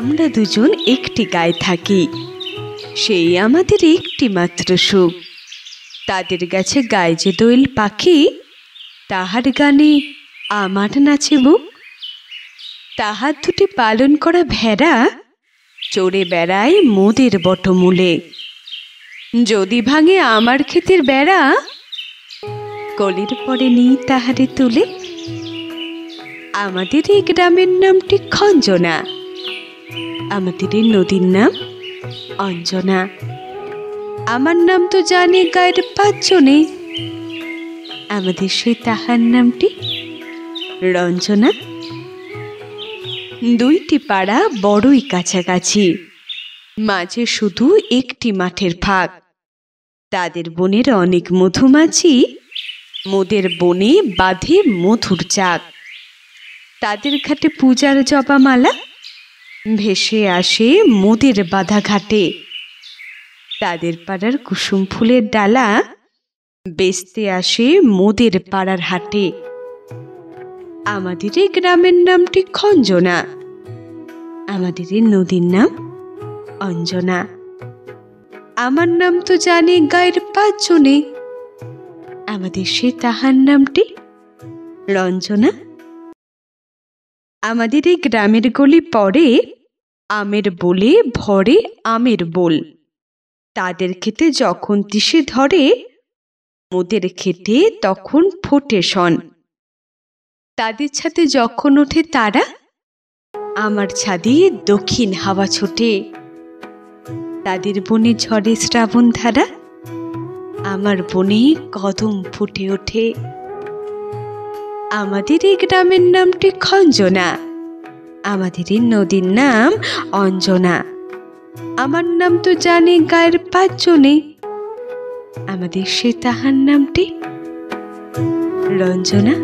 আমরা দুজন একটি গায়ে থাকি, সেই আমাদের একটি মাত্র সুখ। তাদের গাছে গায়ে যে দোয়েল পাখি, তাহার গানে আমার নাচে বুক। তাহার দুটি পালন করা ভেড়া চড়ে বেড়ায় মোদের বটমূলে। যদি ভাঙে আমার ক্ষেতের বেড়া, কলির পরে নিই তাহারে তুলে। আমাদের এই গ্রামের নামটি খঞ্জনা, আমাদের এই নদীর নাম অঞ্জনা। আমার নাম তো জানে গায়ের 5 জনে, আমাদের সেই তাহার নামটি রঞ্জনা। দুইটি পাড়া বড়ই কাছাকাছি, মাঝে শুধু একটি মাঠের ফাঁক। তাদের বনের অনেক মধুমাছি, মোদের বনে বাঁধে মধুর চাক। তাদের ঘাটে পূজার জবামালা ভেসে আসে মোদের বাঁধা ঘাটে। তাদের পাড়ার কুসুম ফুলের ডালা বেচতে আসে মোদের পাড়ার হাটে। আমাদের এই গ্রামের নামটি খঞ্জনা, আমাদের এই নদীর নাম অঞ্জনা। আমার নাম তো জানে গায়ের 5 জনে, আমাদের সে তাহার নামটি রঞ্জনা। আমাদের এই গ্রামের গলি পরে আমের বলে ভরে আমের বোল। তাদের খেতে যখন তিসে ধরে, মোদের খেতে তখন ফোটে শন। তাদের ছাদে যখন ওঠে তারা, আমার ছাদে দক্ষিণ হাওয়া ছোটে। তাদের বনে ঝড়ে শ্রাবণ ধারা, আমার বনে কদম ফুটে ওঠে। আমাদের এই গ্রামের নামটি খঞ্জনা, আমাদের এই নদীর নাম অঞ্জনা। আমার নাম তো জানে গায়ের 5 জনে, আমাদের সে তাহার নামটি রঞ্জনা।